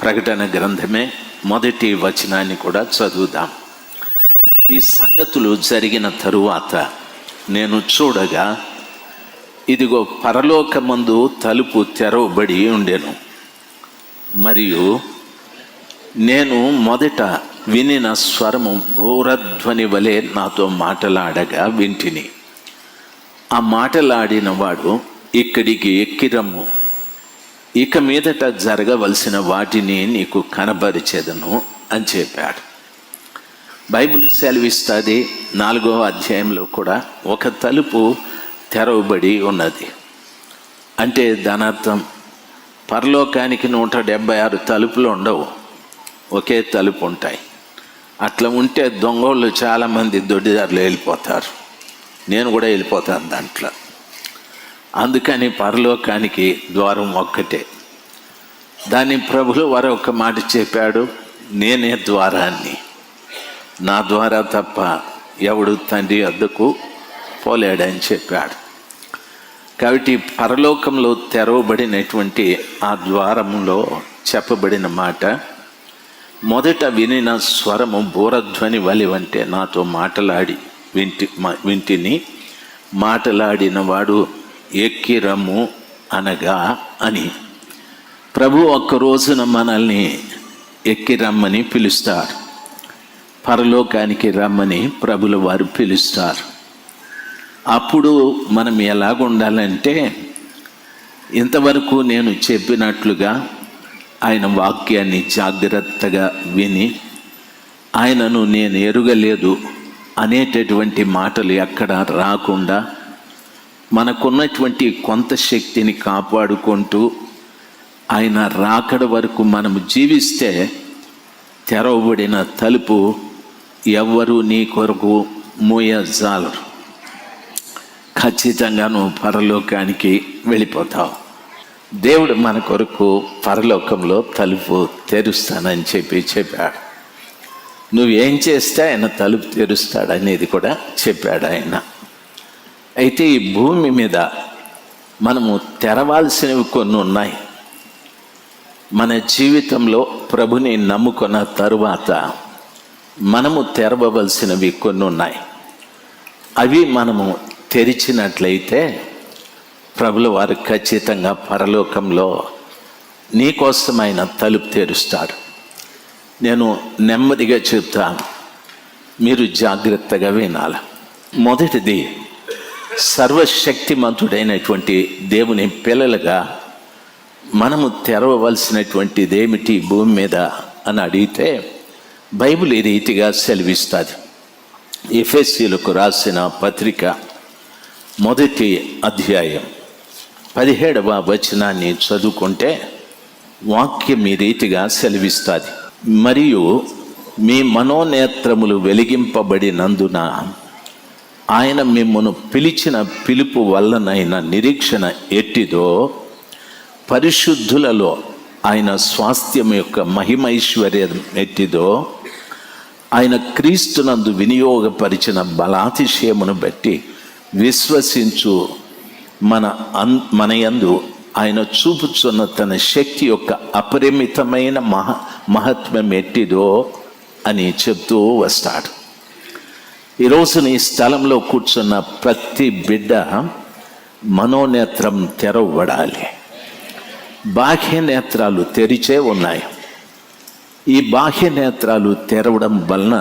ప్రకటన గ్రంథమే మొదటి వచనాన్ని కూడా చదువుదాం. ఈ సంగతులు జరిగిన తరువాత నేను చూడగా, ఇదిగో పరలోకమందు తలుపు తెరవబడి ఉండెను. మరియు నేను మొదట వినిన స్వరము బూరధ్వని వలె నాతో మాటలాడగా వింటిని. ఆ మాటలాడిన వాడు, ఇక్కడికి ఎక్కిరమ్ము, ఇక మీదట జరగవలసిన వాటిని నీకు కనబరిచెదను అని చెప్పాడు. బైబిల్ సెలవిస్తుంది 4వ అధ్యాయంలో కూడా ఒక తలుపు తెరవబడి ఉన్నది. అంటే దాని అర్థం పరలోకానికి 176 తలుపులు ఉండవు, ఒకే తలుపు ఉంటాయి. అట్లా ఉంటే దొంగోళ్ళు చాలామంది దొడ్డిదారులు వెళ్ళిపోతారు. నేను కూడా వెళ్ళిపోతాను దాంట్లో. అందుకని పరలోకానికి ద్వారం ఒక్కటే. దాని ప్రభులు వారు ఒక మాట చెప్పాడు, నేనే ద్వారాన్ని, నా ద్వారా తప్ప ఎవడు తండ్రి వద్దకు పోలేడని చెప్పాడు. కాబట్టి పరలోకంలో తెరవబడినటువంటి ఆ ద్వారంలో చెప్పబడిన మాట, మొదట వినిన స్వరము బూరధ్వని వలె అంటే నాతో మాటలాడి వింటిని. మాటలాడిన వాడు ఎక్కిరమ్ము అనగా అని. ప్రభు ఒక్క రోజున మనల్ని ఎక్కిరమ్మని పిలుస్తారు, పరలోకానికి రమ్మని ప్రభుల వారు పిలుస్తారు. అప్పుడు మనం ఎలాగుండాలంటే, ఇంతవరకు నేను చెప్పినట్లుగా ఆయన వాక్యాన్ని జాగ్రత్తగా విని, ఆయనను నేను ఎరుగలేదు అనేటటువంటి మాటలు ఎక్కడ రాకుండా, మనకున్నటువంటి కొంత శక్తిని కాపాడుకుంటూ ఆయన రాకడ వరకు మనము జీవిస్తే, తెరవబడిన తలుపు ఎవ్వరూ నీ కొరకు మూయజాలరు. ఖచ్చితంగా నువ్వు పరలోకానికి వెళ్ళిపోతావు. దేవుడు మన కొరకు పరలోకంలో తలుపు తెరుస్తానని చెప్పాడు. నువ్వేం చేస్తే ఆయన తలుపు తెరుస్తాడనేది కూడా చెప్పాడు ఆయన. అయితే ఈ భూమి మీద మనము తెరవాల్సినవి కొన్ని ఉన్నాయి. మన జీవితంలో ప్రభుని నమ్ముకున్న తరువాత మనము తెరవవలసినవి కొన్ని ఉన్నాయి. అవి మనము తెరిచినట్లయితే ప్రభుల వారు ఖచ్చితంగా పరలోకంలో నీకోసం ఆయన తలుపు తెరుస్తాడు. నేను నెమ్మదిగా చెప్తాను, మీరు జాగ్రత్తగా వినాలి. మొదటిది, సర్వశక్తిమంతుడైనటువంటి దేవుని పిల్లలుగా మనము తెరవవలసినటువంటిది ఏమిటి భూమి మీద అని అడిగితే, బైబిల్ ఈ రీతిగా సెలవిస్తుంది. ఎఫెసీయులకు రాసిన పత్రిక 1వ అధ్యాయం 17వ వచనాన్ని చదువుకుంటే వాక్యం ఈ రీతిగా సెలవిస్తుంది. మరియు మీ మనోనేత్రములు వెలిగింపబడినందున ఆయన మిమ్మును పిలిచిన పిలుపు వల్లనైన నిరీక్షణ ఎట్టిదో, పరిశుద్ధులలో ఆయన స్వాస్థ్యం యొక్క మహిమైశ్వర్యం ఎట్టిదో, ఆయన క్రీస్తునందు వినియోగపరిచిన బలాతిశయమును బట్టి విశ్వసించు మన యందు ఆయన చూపుచున్న తన శక్తి యొక్క అపరిమితమైన మహత్వం ఎట్టిదో అని చెప్తూ వస్తాడు. ఈరోజు నీ స్థలంలో కూర్చున్న ప్రతి బిడ్డ మనోనేత్రం తెరవబడాలి. బాహ్య నేత్రాలు తెరిచే ఉన్నాయి. ఈ బాహ్య నేత్రాలు తెరవడం వలన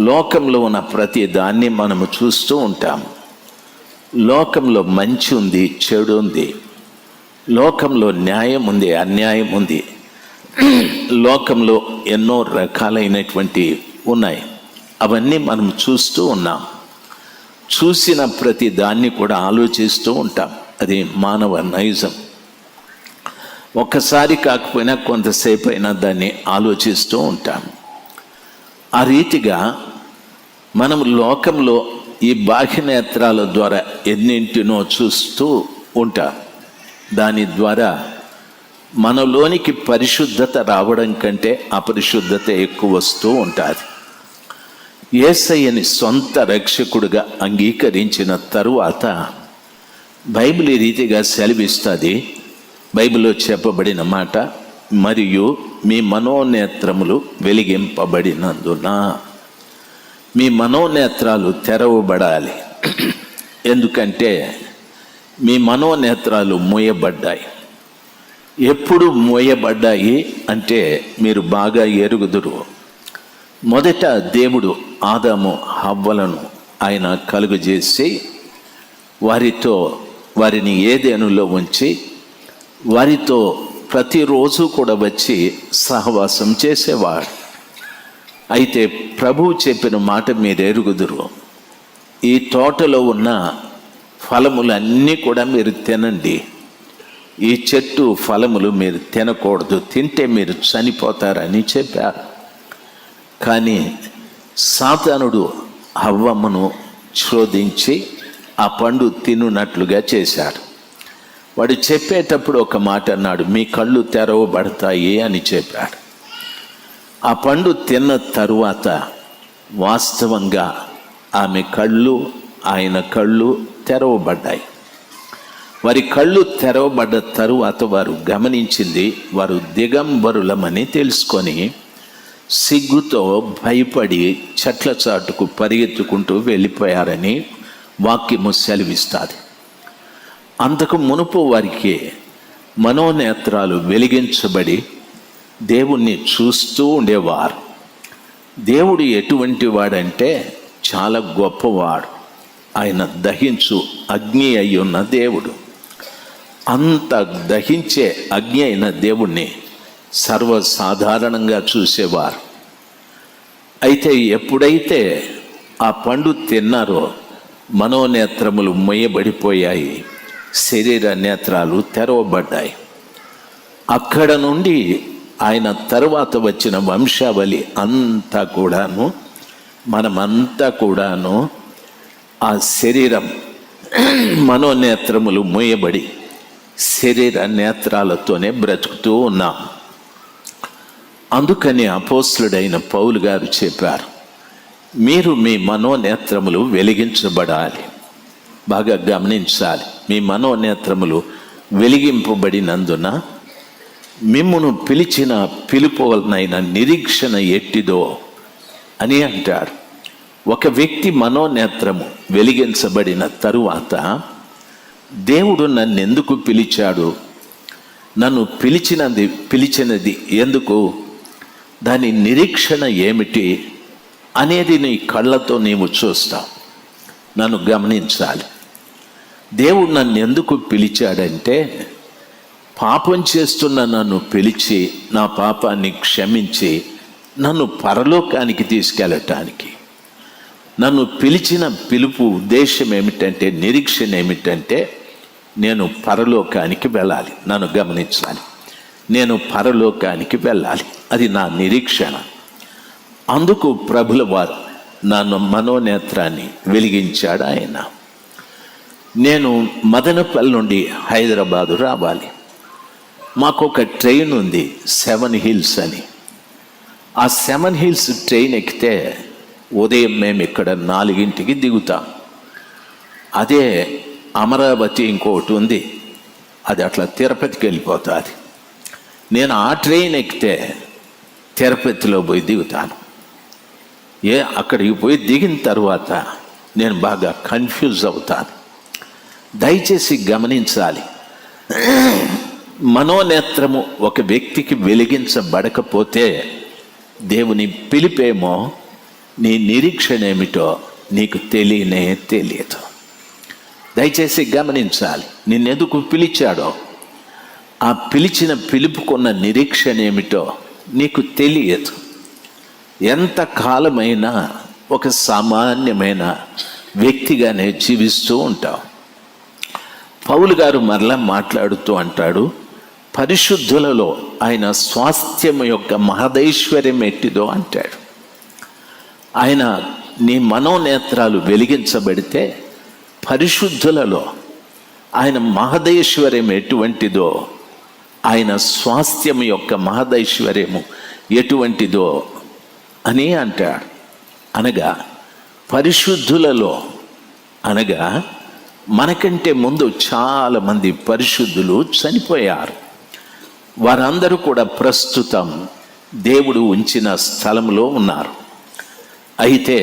లోకంలో ఉన్న ప్రతి దాన్ని మనము చూస్తూ ఉంటాం. లోకంలో మంచి ఉంది, చెడు ఉంది. లోకంలో న్యాయం ఉంది, అన్యాయం ఉంది. లోకంలో ఎన్నో రకాలైనటువంటి ఉన్నాయి. అవన్నీ మనం చూస్తూ ఉన్నాం. చూసిన ప్రతి దాన్ని కూడా ఆలోచిస్తూ ఉంటాం. అది మానవ నైజం. ఒక్కసారి కాకపోయినా కొంతసేపు అయినా దాన్ని ఆలోచిస్తూ ఉంటాం. ఆ రీతిగా మనం లోకంలో ఈ బాహ్య నేత్రాల ద్వారా ఎన్నింటినో చూస్తూ ఉంటాం. దాని ద్వారా మనలోనికి పరిశుద్ధత రావడం కంటే అపరిశుద్ధత ఎక్కువ వస్తూ ఉంటుంది. యేసయ్యని సొంత రక్షకుడుగా అంగీకరించిన తరువాత బైబిల్ ఈ రీతిగా సెలవిస్తుంది. బైబిల్లో చెప్పబడిన మాట, మరియు మీ మనోనేత్రములు వెలిగింపబడినందున. మీ మనోనేత్రాలు తెరవబడాలి. ఎందుకంటే మీ మనోనేత్రాలు మూయబడ్డాయి. ఎప్పుడు మూయబడ్డాయి అంటే మీరు బాగా ఎరుగుదురు. మొదట దేవుడు ఆదాము హవ్వలను ఆయన కలుగజేసి వారిని ఏదెనులో ఉంచి వారితో ప్రతిరోజు కూడా వచ్చి సహవాసం చేసేవాడు. అయితే ప్రభువు చెప్పిన మాట మీరు ఎరుగుదురు, ఈ తోటలో ఉన్న ఫలములన్నీ కూడా మీరు తినండి, ఈ చెట్టు ఫలములు మీరు తినకూడదు, తింటే మీరు చనిపోతారని చెప్పారు. కానీ సాతానుడు హవ్వమ్మను శోధించి ఆ పండు తినున్నట్లుగా చేశాడు. వాడు చెప్పేటప్పుడు ఒక మాట అన్నాడు, మీ కళ్ళు తెరవబడతాయి అని చెప్పాడు. ఆ పండు తిన్న తరువాత వాస్తవంగా ఆమె కళ్ళు ఆయన కళ్ళు తెరవబడ్డాయి. వారి కళ్ళు తెరవబడ్డ తరువాత వారు గమనించింది, వారు దిగంబరులమని తెలుసుకొని సిగ్గుతో భయపడి చెట్ల చాటుకు పరిగెత్తుకుంటూ వెళ్ళిపోయారని వాక్యము సెలవిస్తుంది. అంతకు మునుపు వారికి మనోనేత్రాలు వెలిగించబడి దేవుణ్ణి చూస్తూ ఉండేవారు. దేవుడు ఎటువంటి వాడంటే చాలా గొప్పవాడు. ఆయన దహించు అగ్ని అయి ఉన్న దేవుడు. అంత దహించే అగ్ని అయిన దేవుణ్ణి సర్వసాధారణంగా చూసేవారు. అయితే ఎప్పుడైతే ఆ పండు తిన్నారో మనోనేత్రములు మొయ్యబడిపోయాయి, శరీర నేత్రాలు తెరవబడ్డాయి. అక్కడ నుండి ఆయన తరువాత వచ్చిన వంశావళి అంతా కూడాను మనమంతా కూడాను ఆ శరీరం మనోనేత్రములు మూయబడి శరీర నేత్రాలతోనే బ్రతుకుతూ ఉన్నాం. అందుకని అపోస్తలుడైన పౌలు గారు చెప్పారు, మీరు మీ మనోనేత్రములు వెలిగించబడాలి. బాగా గమనించాలి. మీ మనోనేత్రములు వెలిగింపబడినందున మిమ్మును పిలిచిన పిలుపునైన నిరీక్షణ ఎట్టిదో అని అంటాడు. ఒక వ్యక్తి మనోనేత్రము వెలిగించబడిన తరువాత దేవుడు నన్ను ఎందుకు పిలిచాడు, నన్ను పిలిచినది ఎందుకు, దాని నిరీక్షణ ఏమిటి అనేది నీ కళ్ళతో నీవు చూస్తావు. నన్ను గమనించాలి. దేవుడు నన్ను ఎందుకు పిలిచాడంటే పాపం చేస్తున్న నన్ను పిలిచి నా పాపాన్ని క్షమించి నన్ను పరలోకానికి తీసుకెళ్ళటానికి. నన్ను పిలిచిన పిలుపు ఉద్దేశం ఏమిటంటే, నిరీక్షణ ఏమిటంటే నేను పరలోకానికి వెళ్ళాలి. నన్ను గమనించాలి. నేను పరలోకానికి వెళ్ళాలి, అది నా నిరీక్షణ. అందుకు ప్రభుల వారు నన్ను మనోనేత్రాన్ని వెలిగించాడు ఆయన. నేను మదనపల్లి నుండి హైదరాబాదు రావాలి. మాకు ఒక ట్రైన్ ఉంది 7 హిల్స్ అని. ఆ 7 హిల్స్ ట్రైన్ ఎక్కితే ఉదయం మేము ఇక్కడ 4 దిగుతాం. అదే అమరావతి ఇంకొకటి ఉంది, అది అట్లా తిరుపతికి వెళ్ళిపోతుంది. నేను ఆ ట్రైన్ ఎక్కితే తిరుపతిలో పోయి దిగుతాను. అక్కడికి పోయి దిగిన తర్వాత నేను బాగా కన్ఫ్యూజ్ అవుతాను. దయచేసి గమనించాలి. మనోనేత్రము ఒక వ్యక్తికి వెలిగించబడకపోతే దేవుని పిలిపేమో నీ నిరీక్షణ ఏమిటో నీకు తెలియదు. దయచేసి గమనించాలి. నిన్నెందుకు పిలిచాడో, ఆ పిలిచిన పిలుపుకున్న నిరీక్షణ ఏమిటో నీకు తెలియదు. ఎంత కాలమైనా ఒక సామాన్యమైన వ్యక్తిగానే జీవిస్తూ ఉంటావు. పౌలు గారు మరలా మాట్లాడుతూ అంటాడు, పరిశుద్ధులలో ఆయన స్వాస్థ్యం యొక్క మహదైశ్వర్యం ఎట్టిదో అంటాడు. ఆయన నీ మనోనేత్రాలు వెలిగించబడితే పరిశుద్ధులలో ఆయన మహదైశ్వర్యం ఎటువంటిదో, ఆయన స్వాస్థ్యం యొక్క మహదైశ్వర్యము ఎటువంటిదో అని అంటాడు. అనగా పరిశుద్ధులలో అనగా మనకంటే ముందు చాలామంది పరిశుద్ధులు చనిపోయారు. వారందరూ కూడా ప్రస్తుతం దేవుడు ఉంచిన స్థలంలో ఉన్నారు. అయితే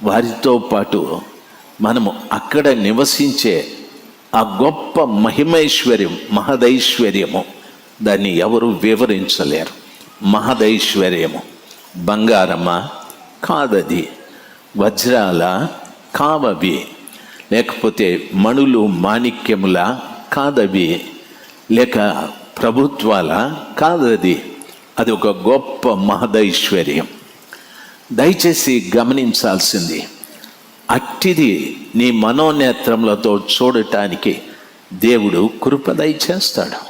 వారితో పాటు మనము అక్కడ నివసించే ఆ గొప్ప మహిమైశ్వర్యం, మహదైశ్వర్యము, దాన్ని ఎవరు వివరించలేరు. మహదైశ్వర్యము బంగారమా? కాదది. వజ్రాల? కావవి. లేకపోతే మణులు మాణిక్యముల? కాదవి. లేక ప్రభుత్వాల? కాదది. అది ఒక గొప్ప మహదైశ్వర్యం. దయచేసి గమనించాల్సింది, అట్టిది నీ మనోనేత్రములతో చూడటానికి దేవుడు కృప దయచేస్తాడు.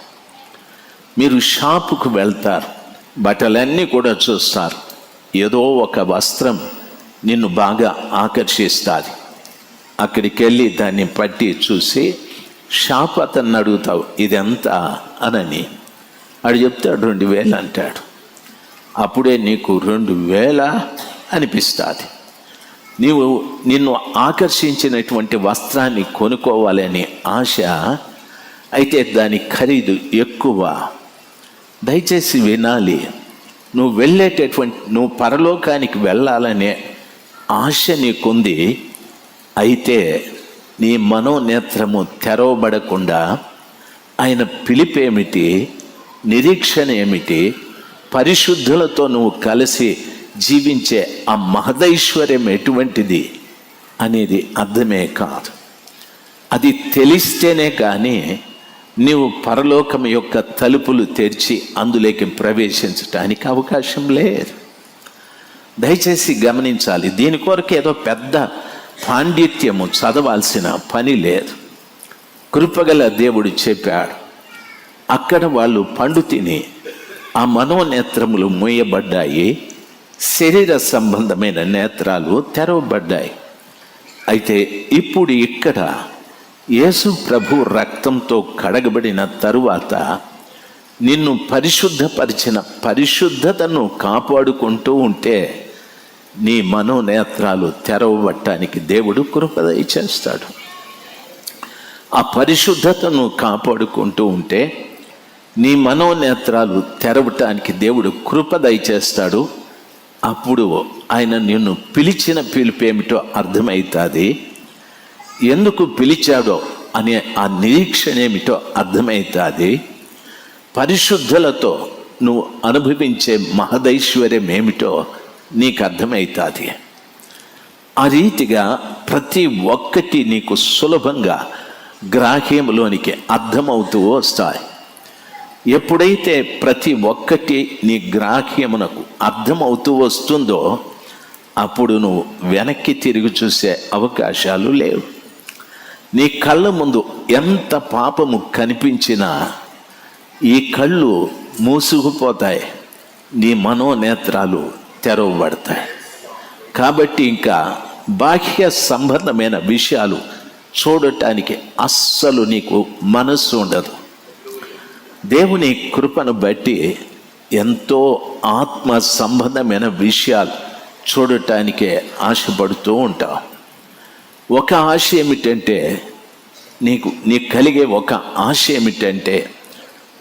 మీరు షాపుకు వెళ్తారు, బట్టలన్నీ కూడా చూస్తారు. ఏదో ఒక వస్త్రం నిన్ను బాగా ఆకర్షిస్తుంది. అక్కడికి వెళ్ళి దాన్ని పట్టి చూసి షాప్ అతన్ని అడుగుతావు, ఇది ఎంత అనని. వాడు చెప్తాడు 2000 అంటాడు. అప్పుడే నీకు 2000 అనిపిస్తుంది. నిన్ను ఆకర్షించినటువంటి వస్త్రాన్ని కొనుక్కోవాలనే ఆశ, అయితే దాని ఖరీదు ఎక్కువ. దయచేసి వినాలి, నువ్వు పరలోకానికి వెళ్ళాలనే ఆశ నీకుంది. అయితే నీ మనోనేత్రము తెరవబడకుండా ఆయన పిలిపేమిటి, నిరీక్షణ ఏమిటి, పరిశుద్ధులతో నువ్వు కలిసి జీవించే ఆ మహదైశ్వర్యం ఎటువంటిది అనేది అర్థమే కాదు. అది తెలిస్తేనే కానీ నీవు పరలోకం యొక్క తలుపులు తెరిచి అందులోకి ప్రవేశించటానికి అవకాశం లేదు. దయచేసి గమనించాలి. దీని కొరకు ఏదో పెద్ద పాండిత్యము చదవాల్సిన పని లేదు. కృపగల దేవుడు చెప్పాడు. అక్కడ వాళ్ళు పండు తిని ఆ మనోనేత్రములు మూయబడ్డాయి, శరీర సంబంధమైన నేత్రాలు తెరవబడ్డాయి. అయితే ఇప్పుడు ఇక్కడ యేసు ప్రభు రక్తంతో కడగబడిన తరువాత నిన్ను పరిశుద్ధపరిచిన పరిశుద్ధతను కాపాడుకుంటూ ఉంటే నీ మనోనేత్రాలు తెరవబట్టడానికి దేవుడు కృప దయచేస్తాడు. ఆ పరిశుద్ధతను కాపాడుకుంటూ ఉంటే నీ మనోనేత్రాలు తెరవటానికి దేవుడు కృప దయచేస్తాడు. అప్పుడు ఆయన నిన్ను పిలిచిన పిలుపేమిటో అర్థమవుతుంది. ఎందుకు పిలిచాడో అనే ఆ నిరీక్షణ ఏమిటో అర్థమవుతుంది. పరిశుద్ధులతో నువ్వు అనుభవించే మహదైశ్వర్యం ఏమిటో నీకు అర్థమవుతుంది. ఆ రీతిగా ప్రతి ఒక్కటి నీకు సులభంగా గ్రాహ్యంలోనికి అర్థమవుతూ వస్తాయి. ఎప్పుడైతే ప్రతి ఒక్కటి నీ గ్రాహ్యమునకు అర్థమవుతూ వస్తుందో అప్పుడు నువ్వు వెనక్కి తిరిగి చూసే అవకాశాలు లేవు. నీ కళ్ళ ముందు ఎంత పాపము కనిపించినా ఈ కళ్ళు మూసుకుపోతాయి, నీ మనోనేత్రాలు తెరవబడతాయి. కాబట్టి ఇంకా బాహ్య సంబంధమైన విషయాలు చూడటానికి అస్సలు నీకు మనస్సు ఉండదు. దేవుని కృపను బట్టి ఎంతో ఆత్మ సంబంధమైన విషయాలు చూడటానికే ఆశపడుతూ ఉంటావు. ఒక ఆశ ఏమిటంటే నీకు కలిగే ఒక ఆశ ఏమిటంటే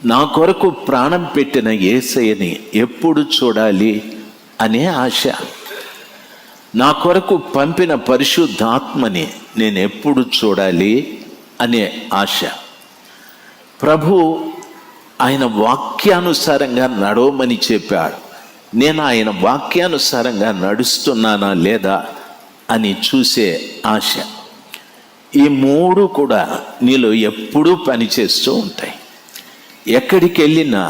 నా కొరకు ప్రాణం పెట్టిన యేసయ్యని ఎప్పుడు చూడాలి అనే ఆశ. నా కొరకు పంపిన పరిశుద్ధాత్మని నేను ఎప్పుడు చూడాలి అనే ఆశ. ప్రభు ఆయన వాక్యానుసారంగా నడవమని చెప్పాడు. నేను ఆయన వాక్యానుసారంగా నడుస్తున్నానా లేదా అని చూసే ఆశ. ఈ మూడు కూడా నీలో ఎప్పుడూ పనిచేస్తూ ఉంటాయి. ఎక్కడికి వెళ్ళినా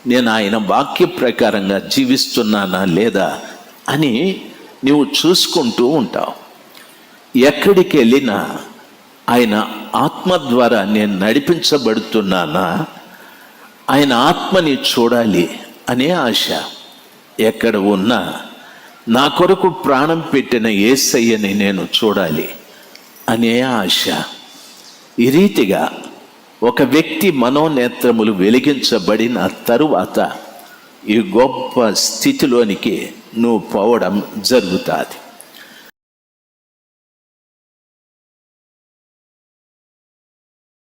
నేను ఆయన వాక్య ప్రకారంగా జీవిస్తున్నానా లేదా అని నువ్వు చూసుకుంటూ ఉంటావు. ఎక్కడికి వెళ్ళినా ఆయన ఆత్మ ద్వారా నేను నడిపించబడుతున్నానా, ఆయన ఆత్మని చూడాలి అనే ఆశ. ఎక్కడ ఉన్నా నా కొరకు ప్రాణం పెట్టిన యేసయ్యని నేను చూడాలి అనే ఆశ. ఈ రీతిగా ఒక వ్యక్తి మనోనేత్రములు వెలిగించబడిన తరువాత ఈ గొప్ప స్థితిలోనికి నువ్వు పోవడం జరుగుతుంది.